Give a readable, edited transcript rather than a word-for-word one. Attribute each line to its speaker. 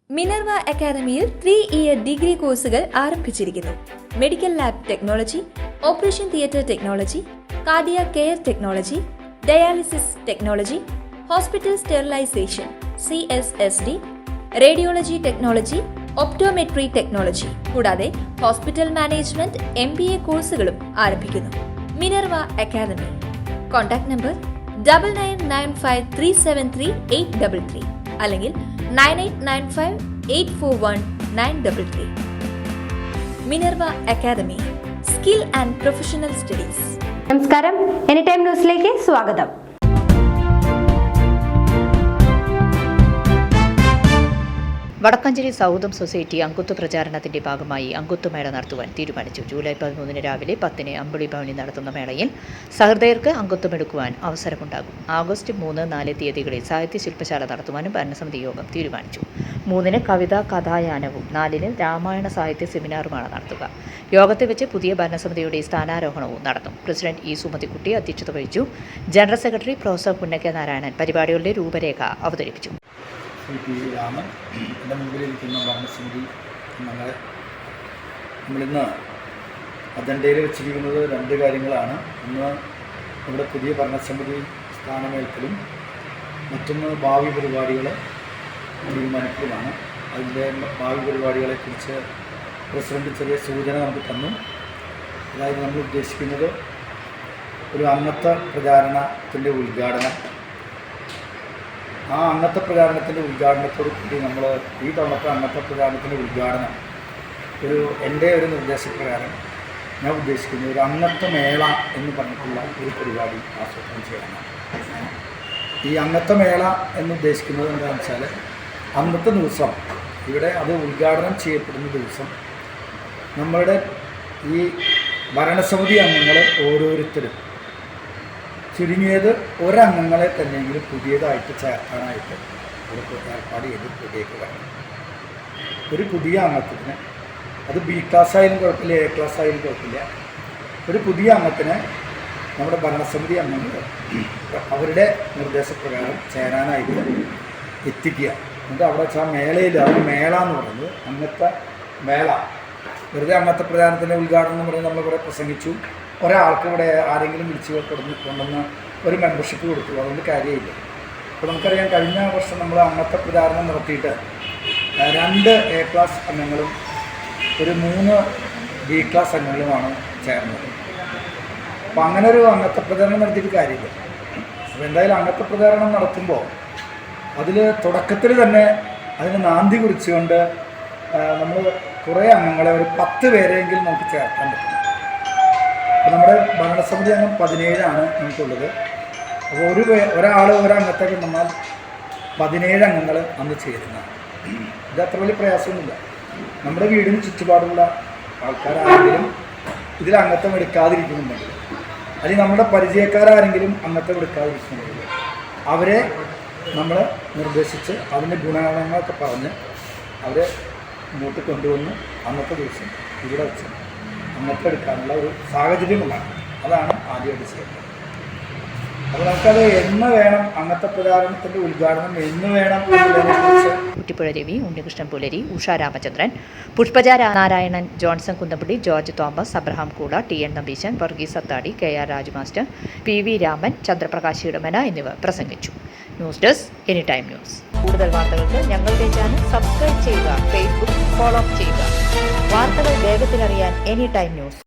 Speaker 1: Minerva അക്കാദമിയിൽ 3-ഇയർ degree കോഴ്സുകൾ ആരംഭിച്ചിരിക്കുന്നു. Medical lab technology, operation theatre technology, cardiac care technology, dialysis technology, hospital sterilisation (CSSD), radiology technology, optometry technology കൂടാതെ hospital management MBA കോഴ്സുകളും ആരംഭിക്കുന്നു. Minerva academy. Contact number 9995373833 അല്ലെങ്കിൽ 9895841933. Minerva academy, skill and professional studies.
Speaker 2: നമസ്കാരം, any time ന്യൂസിലേക്ക് സ്വാഗതം.
Speaker 3: Vadakkanchery സൗദം society അംഗത്വ പ്രചാരണത്തിന്റെ ഭാഗമായി അംഗത്വമേള നടത്തുവാൻ തീരുമാനിച്ചു. ജൂലൈ 13 രാവിലെ 10 അമ്പിളി ഭവനിൽ നടത്തുന്ന മേളയിൽ സഹൃദയർക്ക് അംഗത്വമെടുക്കുവാൻ അവസരമുണ്ടാകും. ആഗസ്റ്റ് 3, 4 തീയതികളിൽ സാഹിത്യ ശില്പശാല നടത്തുവാനും ഭരണസമിതി യോഗം തീരുമാനിച്ചു. 3 കവിതാ കഥായാനവും 4 രാമായണ സാഹിത്യ സെമിനാറുമാണ് നടത്തുക. യോഗത്തിൽ വെച്ച് പുതിയ ഭരണസമിതിയുടെ സ്ഥാനാരോഹണവും നടത്തും. പ്രസിഡന്റ് ഇ സുമതിക്കുട്ടി അധ്യക്ഷത വഹിച്ചു. General secretary professor Punnakka Narayanan പരിപാടികളുടെ രൂപരേഖ അവതരിപ്പിച്ചു.
Speaker 4: P. രാമൻ, എൻ്റെ മുമ്പിലിരിക്കുന്ന ഭരണസമിതി അംഗങ്ങളെ, നമ്മളിന്ന് അജണ്ടയിൽ വെച്ചിരിക്കുന്നത് 2 കാര്യങ്ങളാണ്. ഒന്ന് നമ്മുടെ പുതിയ ഭരണസമിതി സ്ഥാനമേൽക്കലും മറ്റൊന്ന് ഭാവി പരിപാടികൾ തീരുമാനിക്കലുമാണ്. അതിൻ്റെ ഭാവി പരിപാടികളെക്കുറിച്ച് പ്രസിഡന്റ് ചെറിയ സൂചന നമുക്ക് തന്നു. അതായത് നമ്മൾ ഉദ്ദേശിക്കുന്നത് ഒരു അംഗത്വ പ്രചാരണത്തിൻ്റെ ഉദ്ഘാടനം, ആ അംഗത്വ പ്രചാരണത്തിൻ്റെ ഉദ്ഘാടനത്തോടു കൂടി നമ്മൾ ഈ തവണത്തെ അംഗത്വ പ്രചാരണത്തിൻ്റെ ഉദ്ഘാടനം എൻ്റെ ഒരു നിർദ്ദേശപ്രകാരം ഞാൻ ഉദ്ദേശിക്കുന്നത് ഒരു അംഗത്വ മേള എന്ന് പറഞ്ഞിട്ടുള്ള ഒരു പരിപാടി ആസൂത്രണം ചെയ്യാനാണ്. ഈ അംഗത്വ മേള എന്ന് ഉദ്ദേശിക്കുന്നത് എന്താണെന്ന് വെച്ചാൽ അന്നത്തെ ദിവസം ഇവിടെ അത് ഉദ്ഘാടനം ചെയ്യപ്പെടുന്ന ദിവസം നമ്മളുടെ ഈ ഭരണസമിതി അംഗങ്ങൾ ഓരോരുത്തരും ചുരുങ്ങിയത് ഒരംഗങ്ങളെ തന്നെയെങ്കിലും പുതിയതായിട്ട് ചേർക്കാനായിട്ട് ഒരു ഏർപ്പാട് ചെയ്ത് പുതിയേക്ക് വരണം. ഒരു പുതിയ അംഗത്തിന്, അത് B ക്ലാസ് ആയാലും കുഴപ്പമില്ല, A ക്ലാസ് ആയാലും കുഴപ്പമില്ല, ഒരു പുതിയ അംഗത്തിന് നമ്മുടെ ഭരണസമിതി അംഗങ്ങൾ അവരുടെ നിർദ്ദേശപ്രകാരം ചേരാനായിട്ട് എത്തിക്കുക. എന്നിട്ട് അവിടെ വെച്ചാൽ മേളയിൽ, അവർ മേള എന്ന് പറയുന്നത് അംഗത്വ മേള, വെറുതെ അംഗത്വ പ്രചാരണത്തിൻ്റെ ഉദ്ഘാടനം എന്ന് പറയുന്നത് നമ്മൾ ഇവിടെ പ്രസംഗിച്ചു, ഒരാൾക്ക് ഇവിടെ ആരെങ്കിലും വിളിച്ച് കൊണ്ടുവന്ന് ഒരു മെമ്പർഷിപ്പ് കൊടുത്തു, അതുകൊണ്ട് കാര്യമില്ല. അപ്പോൾ നമുക്കറിയാം, കഴിഞ്ഞ വർഷം നമ്മൾ അംഗത്വ പ്രചാരണം നടത്തിയിട്ട് 2 A ക്ലാസ് അംഗങ്ങളും ഒരു 3 B ക്ലാസ് അംഗങ്ങളുമാണ് ചേർന്നത്. അപ്പോൾ അങ്ങനെ ഒരു അംഗത്വ പ്രചാരണം നടത്തിയിട്ട് കാര്യമില്ല. അപ്പോൾ എന്തായാലും അംഗത്വ പ്രചാരണം നടത്തുമ്പോൾ അതിൽ തുടക്കത്തിൽ തന്നെ അതിന് നാന്ദി കുറിച്ചുകൊണ്ട് നമ്മൾ കുറേ അംഗങ്ങളെ, ഒരു 10 പേരെങ്കിലും നമുക്ക് ചേർക്കാൻ പറ്റും. അപ്പോൾ നമ്മുടെ ഭരണസമിതി അംഗം 17 നമുക്കുള്ളത്. അപ്പോൾ ഒരാൾ ഒരംഗത്തേക്ക് നമ്മൾ 17 അംഗങ്ങൾ അന്ന് ചേരുന്നതാണ്. ഇത് അത്ര വലിയ പ്രയാസമൊന്നുമില്ല. നമ്മുടെ വീടിന് ചുറ്റുപാടുള്ള ആൾക്കാരാരെങ്കിലും ഇതിൽ അംഗത്വം എടുക്കാതിരിക്കുന്നുണ്ടെങ്കിൽ, അല്ലെങ്കിൽ നമ്മുടെ പരിചയക്കാരെങ്കിലും അംഗത്വം എടുക്കാതിരിക്കുന്നുണ്ടെങ്കിൽ അവരെ നമ്മൾ നിർദ്ദേശിച്ച് അതിൻ്റെ ഗുണഗണങ്ങളൊക്കെ പറഞ്ഞ് അവരെ ഇങ്ങോട്ട് കൊണ്ടുവന്ന് അന്നത്തെ ദിവസം ഇവിടെ വെച്ച് അംഗത്വം എടുക്കാനുള്ള ഒരു സാഹചര്യം ഉണ്ടാക്കണം. അതാണ് ആദ്യമായിട്ട് ചെയ്യുന്നത്. അപ്പോൾ നമുക്കത് എന്ന് വേണം, അംഗത്വ പ്രചാരണത്തിൻ്റെ ഉദ്ഘാടനം എന്ന് വേണം എന്നതിനെക്കുറിച്ച്
Speaker 3: Kuttippuzha Ravi, Unnikrishnan Pulari, Usha Ramachandran, Pushpaja Narayanan, Johnson Kunthappally, George Thomas, Abraham Kooda, TN Nambeesan, Varghese Athadi, KR Raju master, PV Raman, Chandraprakash Edamana എന്നിവർ പ്രസംഗിച്ചു. News desk, any time news. കൂടുതൽ വാർത്തകൾക്ക് ഞങ്ങളുടെ ചാനൽ സബ്സ്ക്രൈബ് ചെയ്യുക, Facebook ഫോളോ ചെയ്യുക. വാർത്തകൾ വേഗത്തിലറിയാൻ എനി ടൈം ന്യൂസ്.